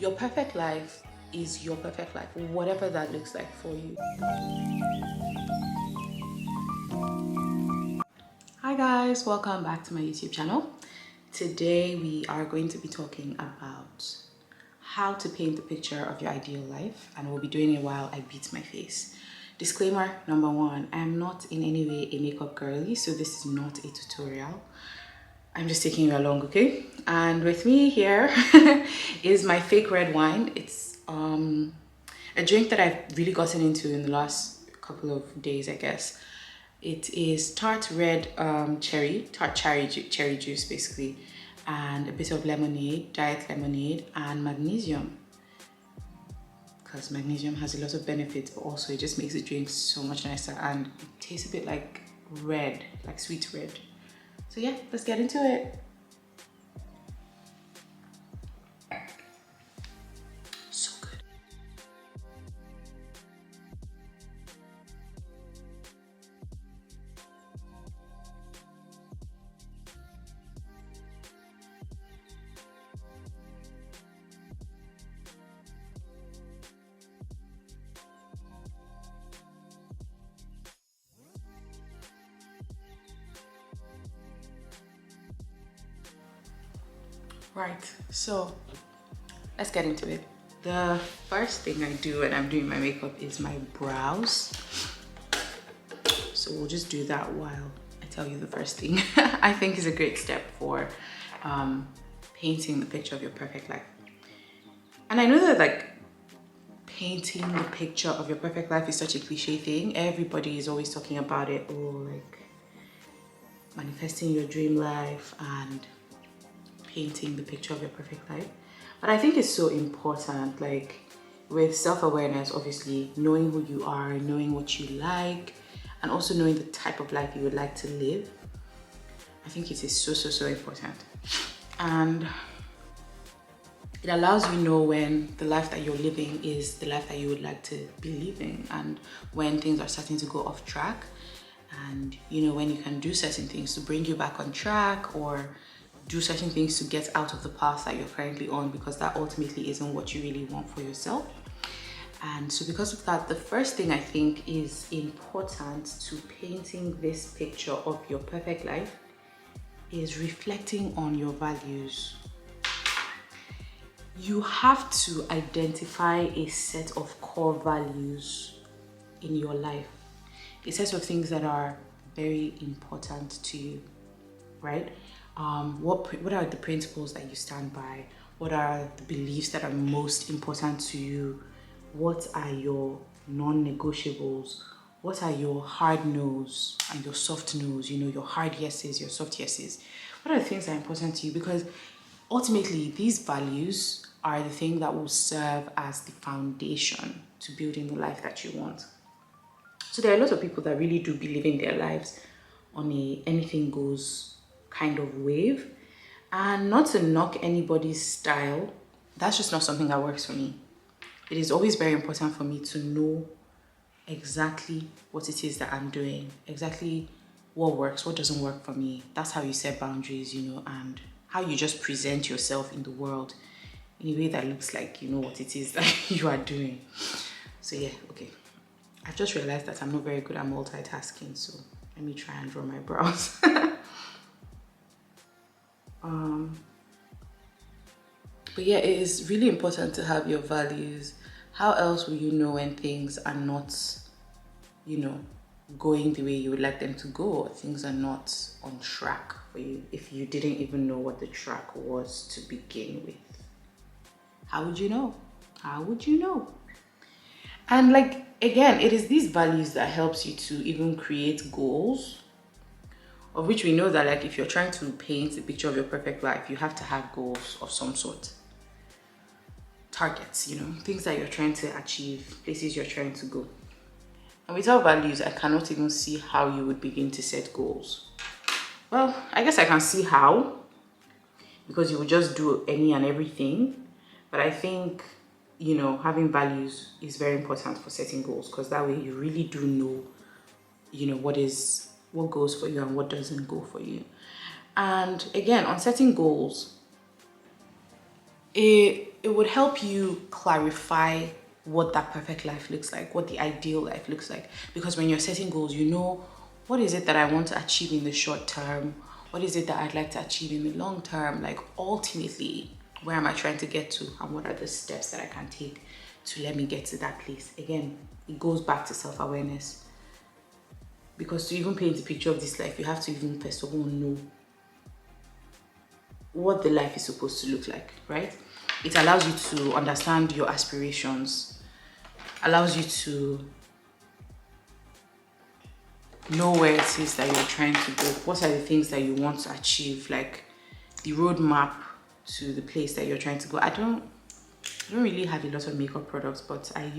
Your perfect life is your perfect life, whatever that looks like for you. Hi guys, welcome back to my YouTube channel. Today we are going to be talking about how to paint the picture of your ideal life, and we'll be doing it while I beat my face. Disclaimer number one, I am not in any way a makeup girly, so this is not a tutorial. I'm just taking you along, okay? And with me here is my fake red wine. It's a drink that I've really gotten into in the last couple of days, I guess. It is tart cherry juice basically, and a bit of lemonade, diet lemonade, and magnesium. Because magnesium has a lot of benefits, but also it just makes the drink so much nicer, and it tastes a bit like red, like sweet red. So yeah, let's get into it. So good. Right, so let's get into it. The first thing I do when I'm doing my makeup is my brows. So we'll just do that while I tell you the first thing I think is a great step for painting the picture of your perfect life. And I know that like painting the picture of your perfect life is such a cliche thing. Everybody is always talking about it, or like manifesting your dream life and painting the picture of your perfect life. But I think it's so important, like with self-awareness, obviously, knowing who you are, knowing what you like, and also knowing the type of life you would like to live. I think it is so important. And it allows you know when the life that you're living is the life that you would like to be living, and when things are starting to go off track, and you know when you can do certain things to bring you back on track, or do certain things to get out of the path that you're currently on, because that ultimately isn't what you really want for yourself. And so because of that, the first thing I think is important to painting this picture of your perfect life is reflecting on your values. You have to identify a set of core values in your life, a set of things that are very important to you, right? What are the principles that you stand by? What are the beliefs that are most important to you? What are your non-negotiables? What are your hard no's and your soft no's? You know, your hard yeses, your soft yeses. What are the things that are important to you? Because ultimately, these values are the thing that will serve as the foundation to building the life that you want. So there are a lot of people that really do be living their lives on a anything goes kind of wave. And not to knock anybody's style, that's just not something that works for me. It is always very important for me to know exactly what it is that I'm doing, exactly what works, what doesn't work for me. That's how you set boundaries, you know, and how you just present yourself in the world in a way that looks like you know what it is that you are doing. So yeah, okay. I've just realized that I'm not very good at multitasking, so let me try and draw my brows. But yeah, it is really important to have your values. How else will you know when things are not, you know, going the way you would like them to go, or things are not on track for you, if you didn't even know what the track was to begin with? How would you know? How would you know? And like, again, it is these values that helps you to even create goals, of which we know that like if you're trying to paint a picture of your perfect life, you have to have goals of some sort. Targets, you know, things that you're trying to achieve, places you're trying to go. And without values, I cannot even see how you would begin to set goals. Well, I guess I can see how, because you would just do any and everything. But I think, you know, having values is very important for setting goals, because that way you really do know, you know, what goes for you and what doesn't go for you. And again, on setting goals, it would help you clarify what that perfect life looks like, what the ideal life looks like. Because when you're setting goals, you know, what is it that I want to achieve in the short term? What is it that I'd like to achieve in the long term? Like, ultimately, where am I trying to get to? And what are the steps that I can take to let me get to that place? Again, it goes back to self-awareness. Because to even paint a picture of this life, you have to even first of all know what the life is supposed to look like, right? It allows you to understand your aspirations, allows you to know where it is that you're trying to go. What are the things that you want to achieve, like the roadmap to the place that you're trying to go. I don't really have a lot of makeup products, but I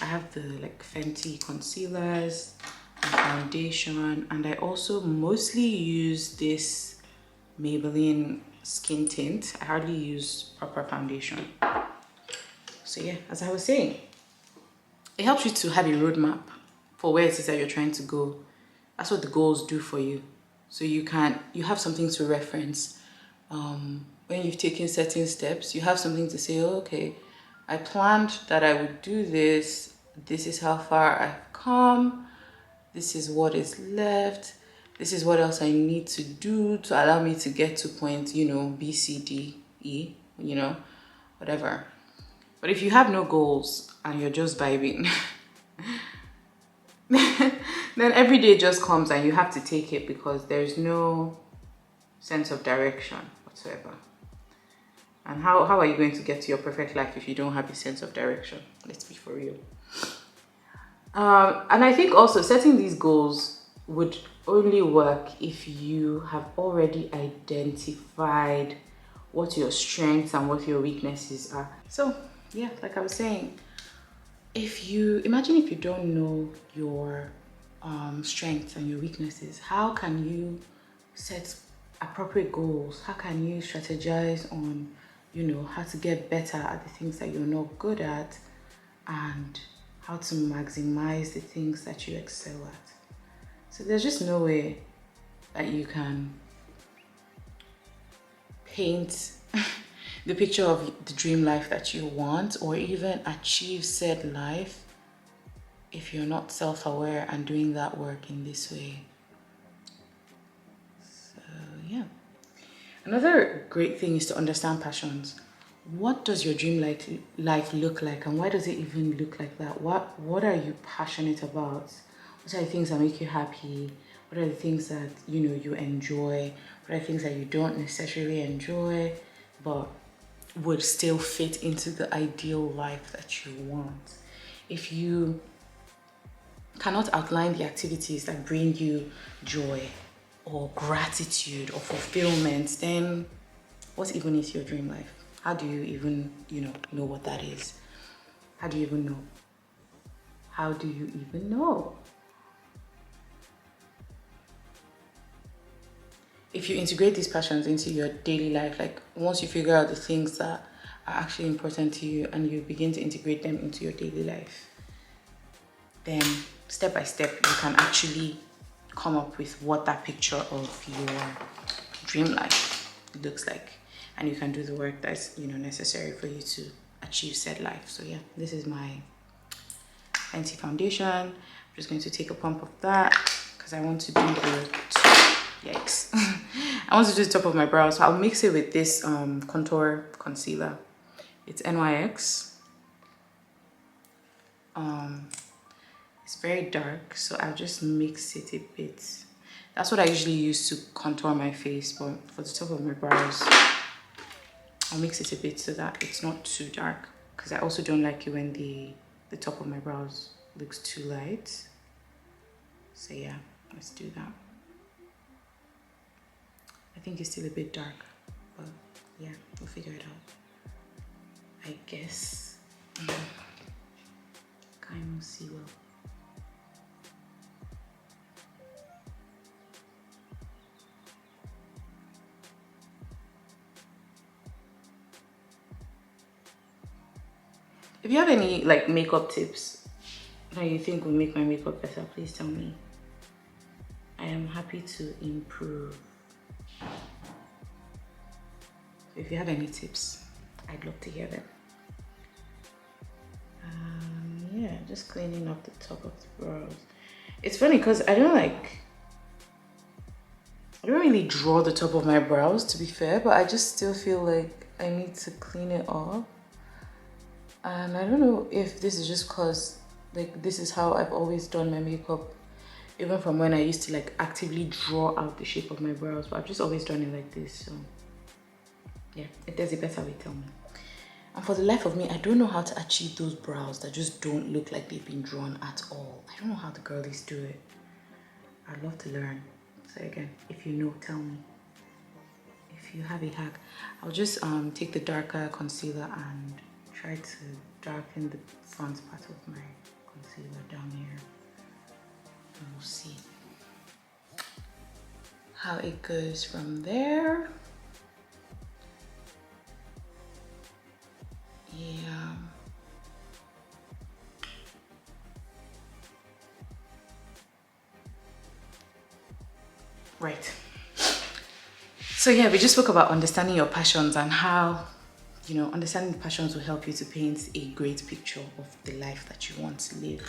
have the like Fenty concealers and foundation, and I also mostly use this Maybelline skin tint. I hardly use proper foundation. So yeah, as I was saying, it helps you to have a roadmap for where it is that you're trying to go. That's what the goals do for you. So you have something to reference. When you've taken certain steps, you have something to say, oh, okay, I planned that I would do this. This is how far I've come. This is what is left. This is what else I need to do to allow me to get to point, you know, B, C, D, E, you know, whatever. But if you have no goals and you're just vibing, then every day just comes and you have to take it because there's no sense of direction whatsoever. And how are you going to get to your perfect life if you don't have a sense of direction? Let's be for real. And I think also setting these goals would only work if you have already identified what your strengths and what your weaknesses are. So yeah, like I was saying, imagine if you don't know your strengths and your weaknesses, how can you set appropriate goals? How can you strategize on, you know, how to get better at the things that you're not good at and how to maximize the things that you excel at? So there's just no way that you can paint the picture of the dream life that you want or even achieve said life if you're not self-aware and doing that work in this way. So yeah. Another great thing is to understand passions. What does your dream life look like, and why does it even look like that? What are you passionate about? What are the things that make you happy? What are the things that, you know, you enjoy? What are the things that you don't necessarily enjoy but would still fit into the ideal life that you want? If you cannot outline the activities that bring you joy or gratitude or fulfillment, then what even is your dream life? How do you even, you know what that is? How do you even know? How do you even know? If you integrate these passions into your daily life, like once you figure out the things that are actually important to you and you begin to integrate them into your daily life, then step by step you can actually come up with what that picture of your dream life looks like, and you can do the work that's, you know, necessary for you to achieve said life. So yeah, this is my Fenty foundation. I'm just going to take a pump of that because I want to do the yikes I want to do the top of my brows, so I'll mix it with this contour concealer. It's NYX. It's very dark, so I'll just mix it a bit. That's what I usually use to contour my face, but for the top of my brows, I'll mix it a bit so that it's not too dark, because I also don't like it when the top of my brows looks too light. So yeah, let's do that. I think it's still a bit dark, but yeah, we'll figure it out, I guess. Can't see well. If you have any like makeup tips that you think will make my makeup better, please tell me. I am happy to improve. If you have any tips, I'd love to hear them. Yeah, just cleaning up the top of the brows. It's funny because I don't really draw the top of my brows, to be fair, but I just still feel like I need to clean it off. And I don't know if this is just because like this is how I've always done my makeup, even from when I used to like actively draw out the shape of my brows, but I've just always done it like this. So yeah, if there's a better way, tell me. And for the life of me, I don't know how to achieve those brows that just don't look like they've been drawn at all. I don't know how the girlies do it. I'd love to learn. So again, if you know, tell me. If you have a hack, I'll just take the darker concealer and try to darken the front part of my concealer down here. And we'll see how it goes from there. Yeah. Right. So yeah, we just spoke about understanding your passions and how, you know, understanding the passions will help you to paint a great picture of the life that you want to live.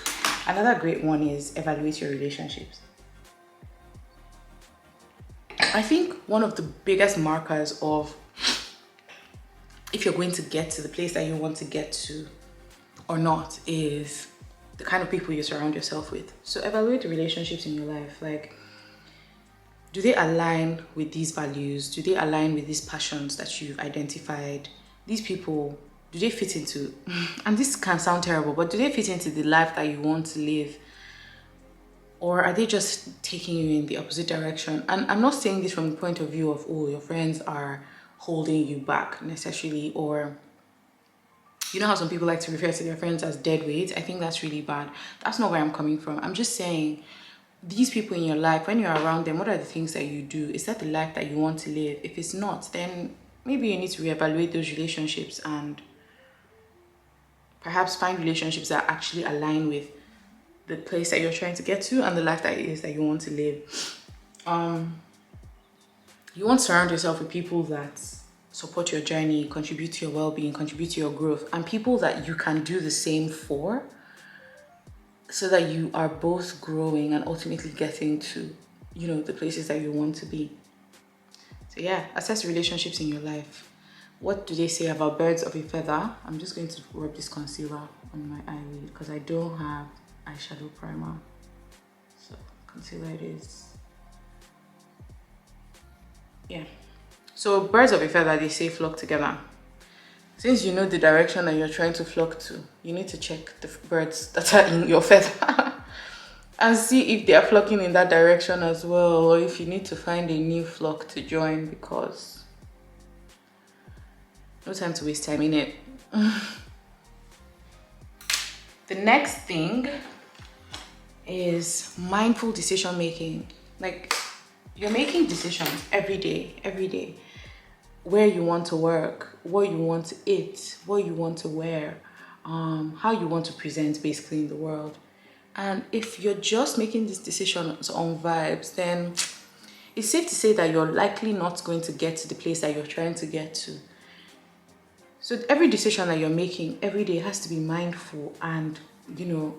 Another great one is evaluate your relationships. I think one of the biggest markers of if you're going to get to the place that you want to get to or not is the kind of people you surround yourself with. So evaluate the relationships in your life. Like, do they align with these values? Do they align with these passions that you've identified? These people, do they fit into, and this can sound terrible, but do they fit into the life that you want to live? Or are they just taking you in the opposite direction? And I'm not saying this from the point of view of, oh, your friends are holding you back necessarily, or you know how some people like to refer to their friends as dead weight. I think that's really bad. That's not where I'm coming from. I'm just saying, these people in your life, when you're around them, what are the things that you do? Is that the life that you want to live? If it's not, then maybe you need to reevaluate those relationships and perhaps find relationships that actually align with the place that you're trying to get to and the life that it is that you want to live. You want to surround yourself with people that support your journey, contribute to your well-being, contribute to your growth, and people that you can do the same for, so that you are both growing and ultimately getting to, you know, the places that you want to be. So yeah, assess relationships in your life. What do they say about birds of a feather? I'm just going to rub this concealer on my eyelid because I don't have eyeshadow primer. So concealer it is. Yeah. So birds of a feather, they say flock together. Since you know the direction that you're trying to flock to, you need to check the birds that are in your feather and see if they are flocking in that direction as well, or if you need to find a new flock to join, because no time to waste time in it. The next thing is mindful decision making. Like, you're making decisions every day. Where you want to work, what you want to eat, what you want to wear, how you want to present basically in the world. And if you're just making these decisions on vibes, then it's safe to say that you're likely not going to get to the place that you're trying to get to. So every decision that you're making every day has to be mindful and, you know,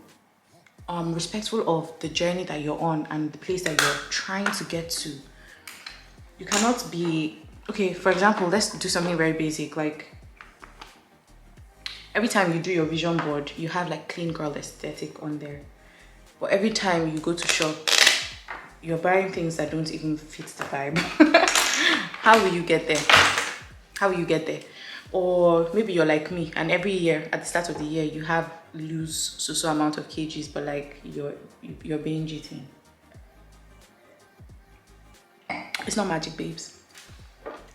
respectful of the journey that you're on and the place that you're trying to get to. You cannot be, okay, for example, let's do something very basic. Like, every time you do your vision board, you have like clean girl aesthetic on there. But every time you go to shop, you're buying things that don't even fit the vibe. How will you get there? How will you get there? Or maybe you're like me, and every year at the start of the year you have lose so amount of kgs, but like you're binge eating. It's not magic, babes.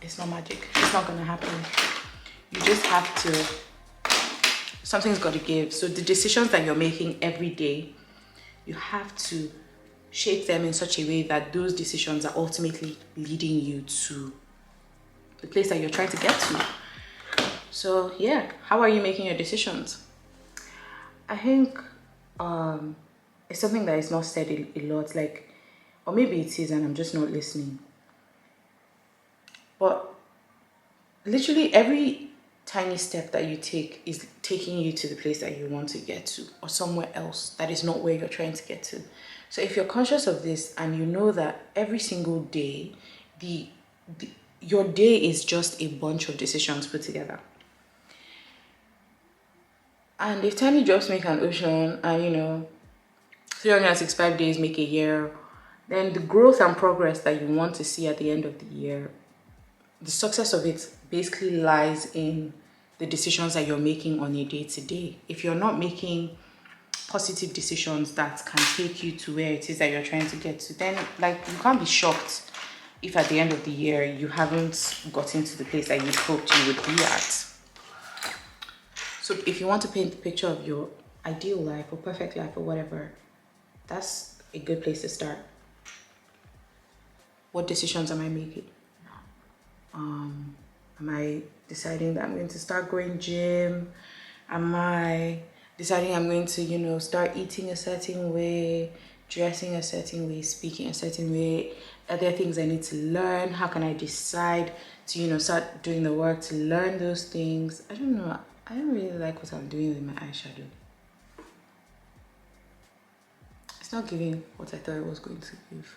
It's not magic. It's not gonna happen. You just have to, something's got to give. So the decisions that you're making every day, you have to shape them in such a way that those decisions are ultimately leading you to the place that you're trying to get to. So yeah, how are you making your decisions? I think it's something that is not said a lot, like, or maybe it is and I'm just not listening. But literally every tiny step that you take is taking you to the place that you want to get to, or somewhere else that is not where you're trying to get to. So if you're conscious of this and you know that every single day, your day is just a bunch of decisions put together. And if tiny drops make an ocean, and 365 days make a year, then the growth and progress that you want to see at the end of the year, the success of it basically lies in the decisions that you're making on a day-to-day. If you're not making positive decisions that can take you to where it is that you're trying to get to, then you can't be shocked if at the end of the year you haven't gotten to the place that you hoped you would be at. So if you want to paint the picture of your ideal life or perfect life or whatever, that's a good place to start. What decisions am I making? Am I deciding that I'm going to start going gym? Am I deciding I'm going to, start eating a certain way, dressing a certain way, speaking a certain way? Are there things I need to learn? How can I decide to, start doing the work to learn those things? I don't know. I don't really like what I'm doing with my eyeshadow. It's not giving what I thought it was going to give.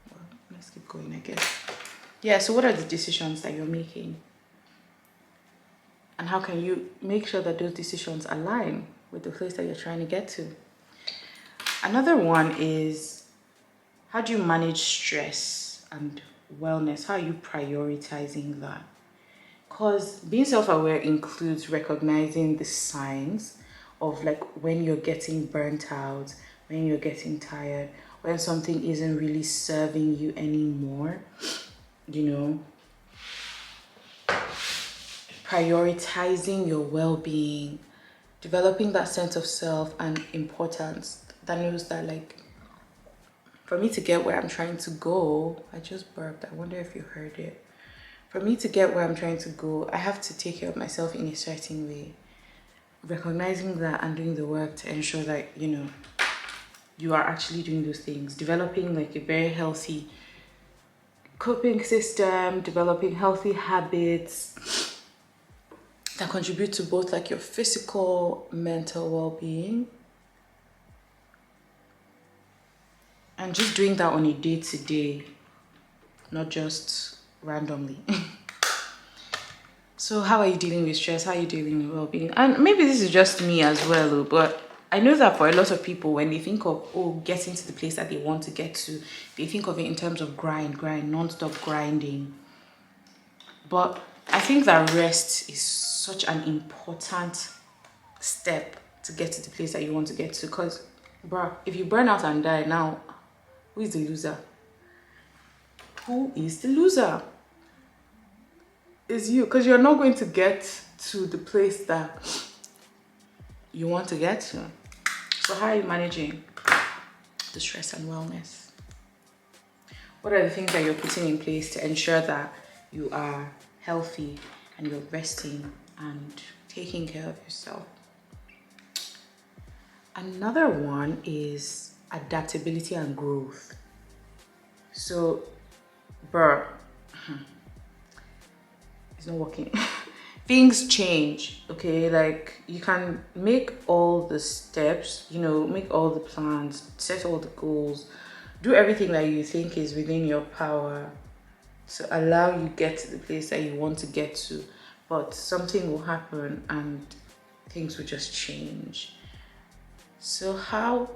Well, let's keep going, I guess. Yeah, so what are the decisions that you're making? And how can you make sure that those decisions align with the place that you're trying to get to? Another one is, how do you manage stress and wellness? How are you prioritizing that? Because being self-aware includes recognizing the signs of when you're getting burnt out, when you're getting tired, when something isn't really serving you anymore, prioritizing your well-being, developing that sense of self and importance that knows that for me to get where I'm trying to go, I just burped, I wonder if you heard it. For me to get where I'm trying to go, I have to take care of myself in a certain way. Recognizing that and doing the work to ensure that, you are actually doing those things. Developing a very healthy coping system, developing healthy habits that contribute to both your physical, mental well-being. And just doing that on a day-to-day, not just randomly. So how are you dealing with stress? How are you dealing with well-being? And maybe this is just me as well, but I know that for a lot of people, when they think of getting to the place that they want to get to, they think of it in terms of grind, non-stop grinding. But I think that rest is such an important step to get to the place that you want to get to. Because, if you burn out and die now, who is the loser? Who is the loser? It's you, because you're not going to get to the place that you want to get to. So how are you managing the stress and wellness? What are the things that you're putting in place to ensure that you are healthy and you're resting and taking care of yourself? Another one is adaptability and growth. So, it's not working. Things change, okay? You can make all the steps, make all the plans, set all the goals, do everything that you think is within your power to allow you get to the place that you want to get to. But something will happen and things will just change. So how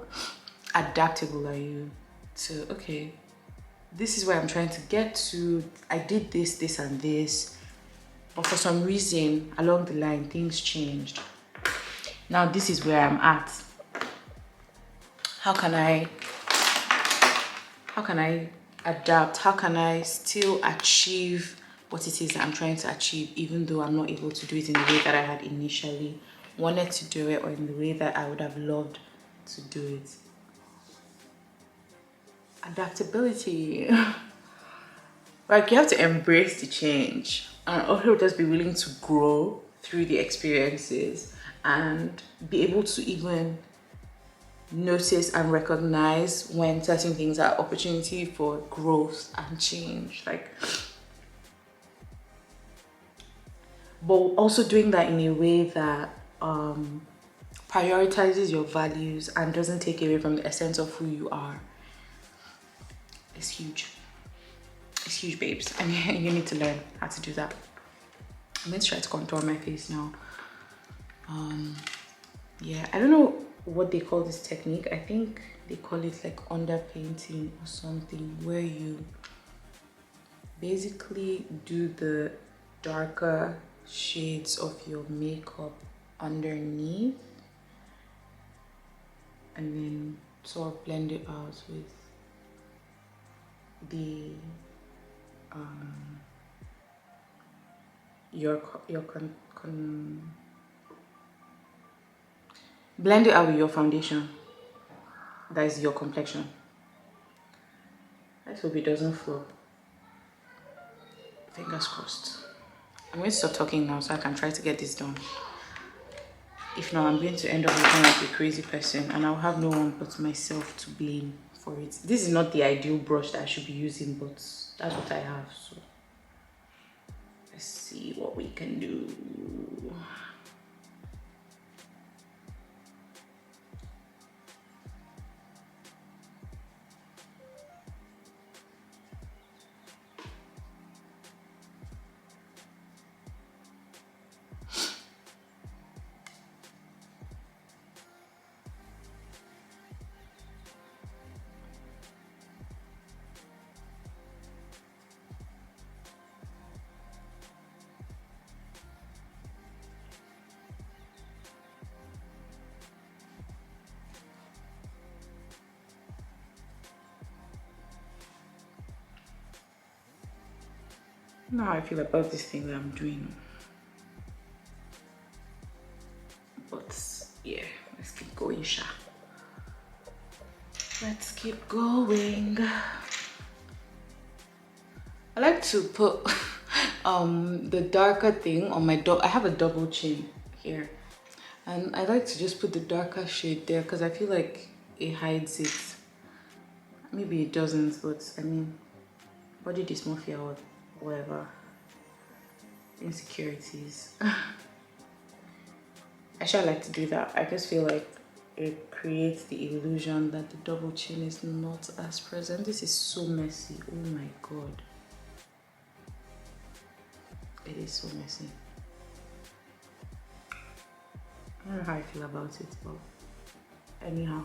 adaptable are you to, okay, this is where I'm trying to get to. I did this, and this. But for some reason, along the line, things changed. Now this is where I'm at. How can I adapt? How can I still achieve what it is that I'm trying to achieve, even though I'm not able to do it in the way that I had initially wanted to do it, or in the way that I would have loved to do it? Adaptability. You have to embrace the change and also just be willing to grow through the experiences and be able to even notice and recognize when certain things are opportunity for growth and change. but also doing that in a way that prioritizes your values and doesn't take away from the essence of who you are. It's huge. It's huge, babes, and you need to learn how to do that. I'm going to try to contour my face now. Yeah, I don't know what they call this technique. I think they call it like underpainting or something, where you basically do the darker shades of your makeup underneath and then sort of blend it out with the blend it out with your foundation. That is your complexion. Let's hope it doesn't flop. Fingers crossed. I'm going to stop talking now so I can try to get this done. If not, I'm going to end up looking like a crazy person and I'll have no one but myself to blame for it. This is not the ideal brush that I should be using, but that's what I have. So let's see what we can do. I don't know how I feel about this thing that I'm doing. But yeah, let's keep going, Sha. Let's keep going. I like to put the darker thing on my I have a double chin here. And I like to just put the darker shade there because I feel like it hides it. Maybe it doesn't, but I mean, body dysmorphia or whatever, insecurities. I should like to do that. I just feel like it creates the illusion that the double chin is not as present. This is so messy. Oh my god. It is so messy. I don't know how I feel about it, but anyhow,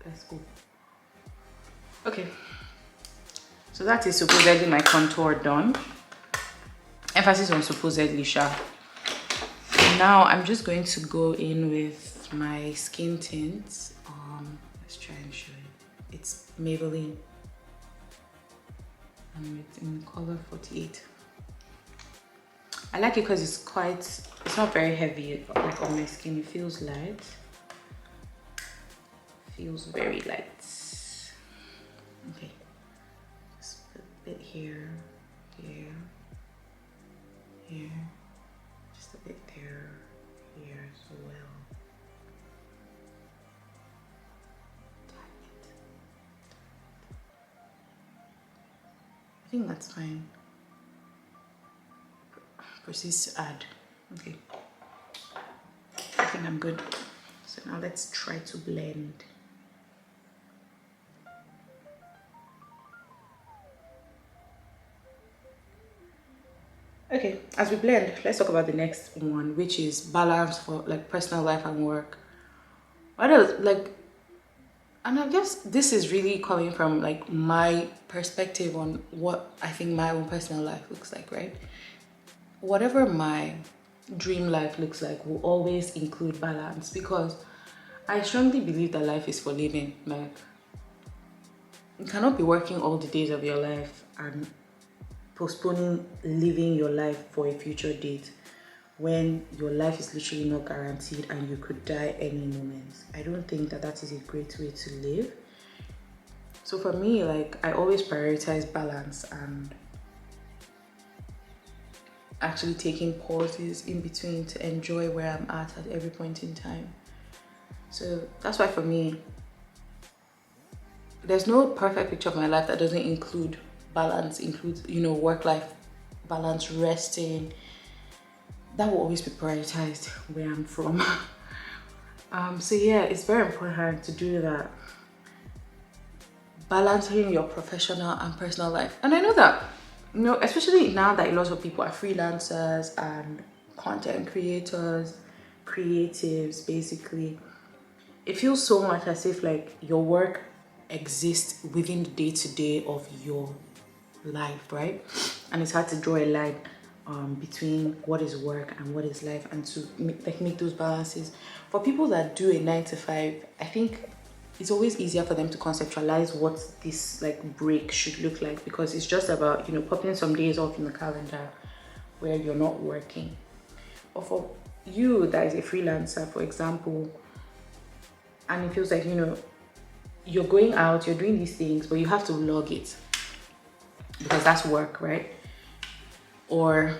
let's go. Okay, so that is supposedly my contour done. Emphasis on supposedly, sha. Now I'm just going to go in with my skin tint. Let's try and show you. It's Maybelline and it's in color 48. I like it because it's not very heavy like on my skin. It feels light. Feels very light. Okay, just put a bit here, here, here, just a bit there, here as well. I think that's fine. Proceed to add. Okay, I think I'm good. So now let's try to blend. Okay, as we blend, let's talk about the next one, which is balance for like personal life and work. What else? Like, and I guess this is really coming from like my perspective on what I think my own personal life looks like, right? Whatever my dream life looks like will always include balance, because I strongly believe that life is for living. Like, you cannot be working all the days of your life and postponing living your life for a future date when your life is literally not guaranteed and you could die any moment. I don't think that that is a great way to live. So for me, like, I always prioritize balance and actually taking pauses in between to enjoy where I'm at every point in time. So that's why for me, there's no perfect picture of my life that doesn't include balance, includes, you know, work-life balance, resting, that will always be prioritized where I'm from. So yeah, it's very important to do that, balancing your professional and personal life. And I know that, you know, especially now that a lot of people are freelancers and content creators, creatives, basically, it feels so much as if like your work exists within the day-to-day of your life, right? And it's hard to draw a line between what is work and what is life, and to make those balances. For people that do a 9 to 5, I think it's always easier for them to conceptualize what this like break should look like, because it's just about, you know, popping some days off in the calendar where you're not working. Or for you that is a freelancer, for example, and it feels like, you know, you're going out, you're doing these things, but you have to log it because that's work, right? Or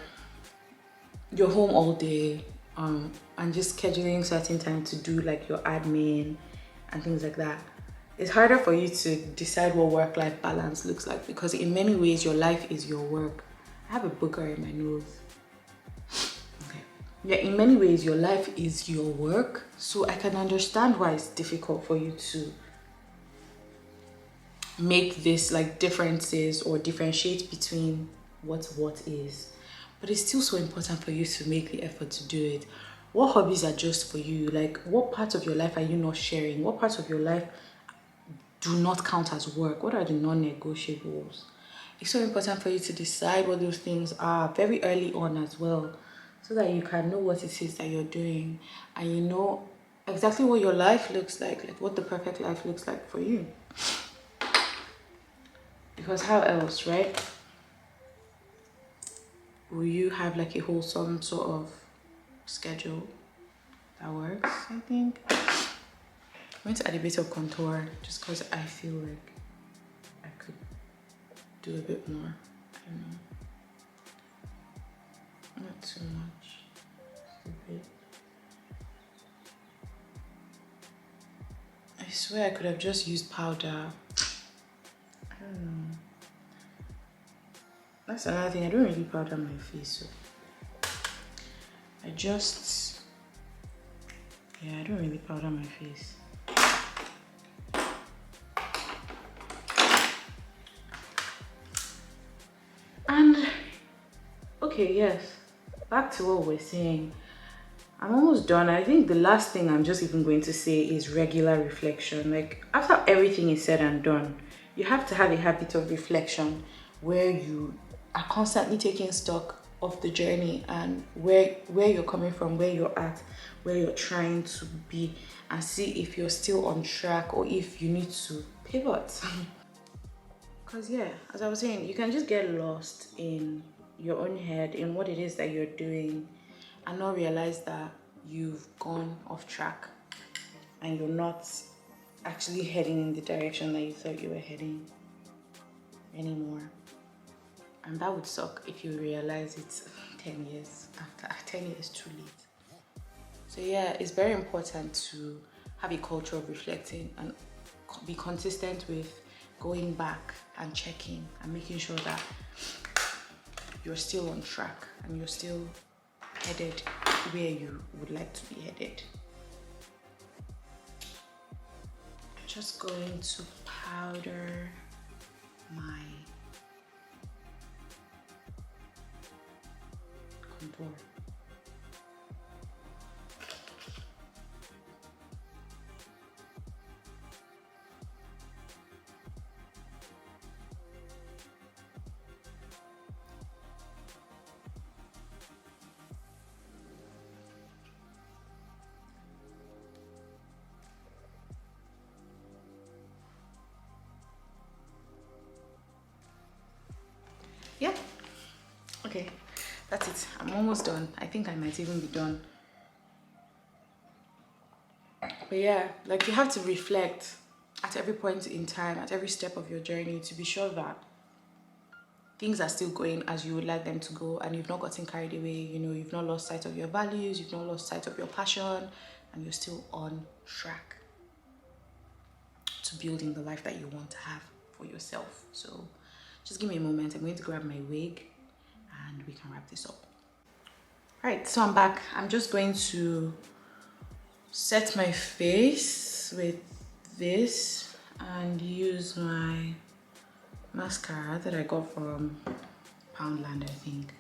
you're home all day and just scheduling certain time to do like your admin and things like that. It's harder for you to decide what work-life balance looks like, because in many ways your life is your work. I have a booger in my nose. Okay. Yeah, in many ways your life is your work, so I can understand why it's difficult for you to make this like differences or differentiate between what is. But it's still so important for you to make the effort to do it. What hobbies are just for you? Like, what parts of your life are you not sharing? What parts of your life do not count as work? What are the non-negotiables? It's so important for you to decide what those things are very early on as well, so that you can know what it is that you're doing, and you know exactly what your life looks like what the perfect life looks like for you. Because how else, right, will you have like a wholesome sort of schedule that works? I think I'm going to add a bit of contour just because I feel like I could do a bit more. I don't know. Not too much. Just a bit. I swear I could have just used powder. I don't know. That's another thing. I don't really powder my face, so I don't really powder my face. And okay, yes, back to what we're saying. I'm almost done. I think the last thing I'm just even going to say is regular reflection. Like, after everything is said and done, you have to have a habit of reflection where you are constantly taking stock of the journey and where you're coming from, where you're at, where you're trying to be, and see if you're still on track or if you need to pivot. Because yeah, as I was saying, you can just get lost in your own head, in what it is that you're doing, and not realize that you've gone off track and you're not actually heading in the direction that you thought you were heading anymore. And that would suck if you realize it's 10 years after. 10 years too late. So yeah, it's very important to have a culture of reflecting and be consistent with going back and checking and making sure that you're still on track and you're still headed where you would like to be headed. Just going to powder my contour. Yeah, okay, that's it. I'm almost done. I think I might even be done. But yeah, like, you have to reflect at every point in time, at every step of your journey, to be sure that things are still going as you would like them to go, and you've not gotten carried away. You know, you've not lost sight of your values, you've not lost sight of your passion, and you're still on track to building the life that you want to have for yourself. So just give me a moment. I'm going to grab my wig and we can wrap this up. Right, so I'm back. I'm just going to set my face with this and use my mascara that I got from Poundland, I think,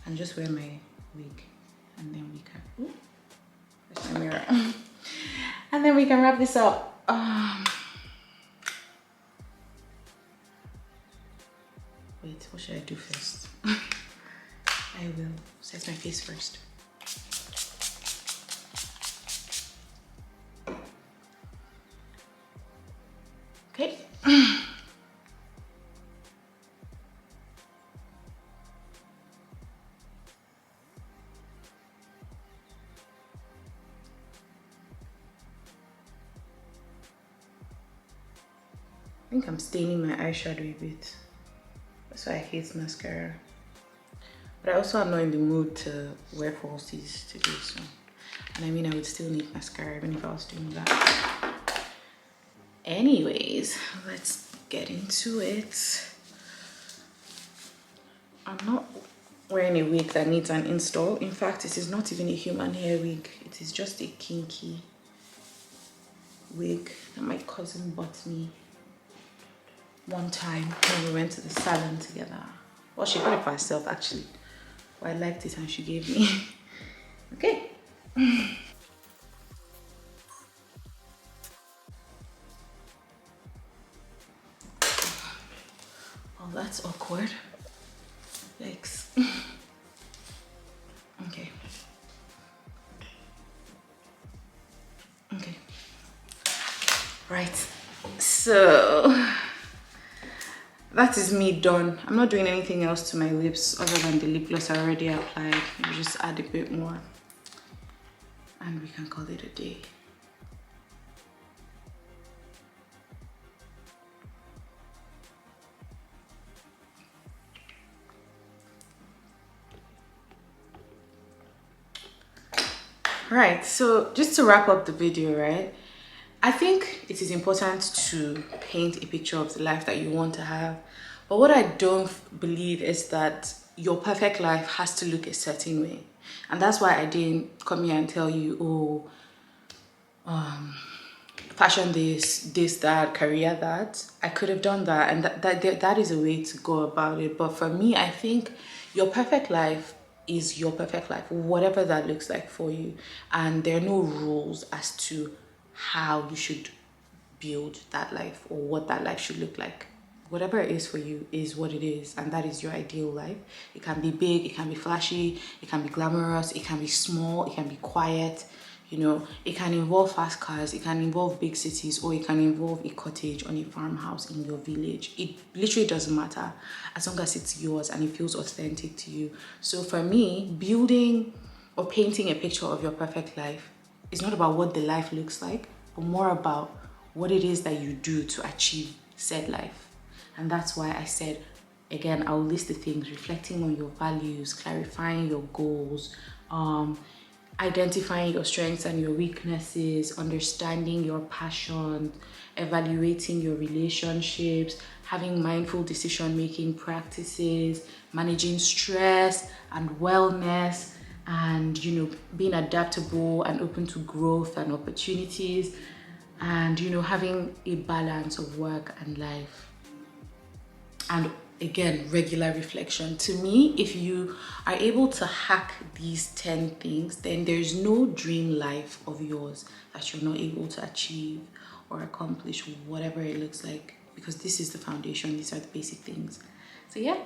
and just wear my wig, and then we can, ooh, where's my mirror? And then we can wrap this up. Wait, what should I do first? I will set my face first. Okay. I think I'm staining my eyeshadow a bit. That's why I hate mascara. But I also am not in the mood to wear falsies today, so. And I mean, I would still need mascara even if I was doing that. Anyways, let's get into it. I'm not wearing a wig that needs an install. In fact, it is not even a human hair wig. It is just a kinky wig that my cousin bought me one time when we went to the salon together. Well, she got it for herself actually. But I liked it and she gave me. Okay. Oh, that's awkward. Yikes. Okay. Okay. Right. So that is me done. I'm not doing anything else to my lips other than the lip gloss I already applied. Maybe just add a bit more and we can call it a day. Right, so just to wrap up the video, right? I think it is important to paint a picture of the life that you want to have. But what I don't believe is that your perfect life has to look a certain way. And that's why I didn't come here and tell you, oh, fashion this, that, career that. I could have done that, and that is a way to go about it. But for me, I think your perfect life is your perfect life, whatever that looks like for you. And there are no rules as to how you should build that life or what that life should look like. Whatever it is for you is what it is, and that is your ideal life. It can be big, it can be flashy, it can be glamorous, it can be small, it can be quiet. You know, it can involve fast cars, it can involve big cities, or it can involve a cottage on a farmhouse in your village. It literally doesn't matter as long as it's yours and it feels authentic to you. So for me, building or painting a picture of your perfect life is not about what the life looks like, but more about what it is that you do to achieve said life. And that's why I said, again, I'll list the things: reflecting on your values, clarifying your goals, identifying your strengths and your weaknesses, understanding your passion, evaluating your relationships, having mindful decision-making practices, managing stress and wellness, and, you know, being adaptable and open to growth and opportunities, and, you know, having a balance of work and life. And again, regular reflection. To me, if you are able to hack these 10 things, then there's no dream life of yours that you're not able to achieve or accomplish, whatever it looks like, because this is the foundation. These are the basic things. So yeah,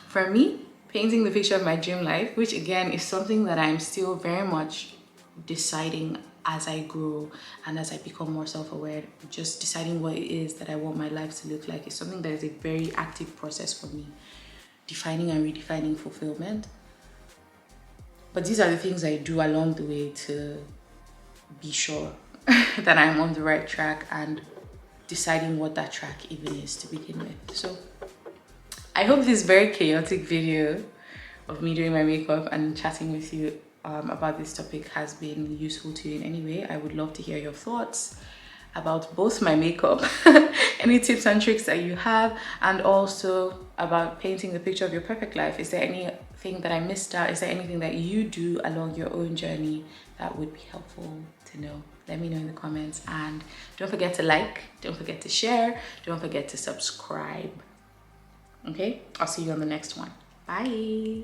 for me, painting the picture of my dream life, which again is something that I'm still very much deciding as I grow and as I become more self-aware. Just deciding what it is that I want my life to look like is something that is a very active process for me, defining and redefining fulfillment. But these are the things I do along the way to be sure that I'm on the right track and deciding what that track even is to begin with. So I hope this very chaotic video of me doing my makeup and chatting with you about this topic has been useful to you in any way. I would love to hear your thoughts about both my makeup, any tips and tricks that you have, and also about painting the picture of your perfect life. Is there any thing that I missed out? Is there anything that you do along your own journey that would be helpful to know? Let me know in the comments, and don't forget to like, don't forget to share, don't forget to subscribe. Okay, I'll see you on the next one. Bye.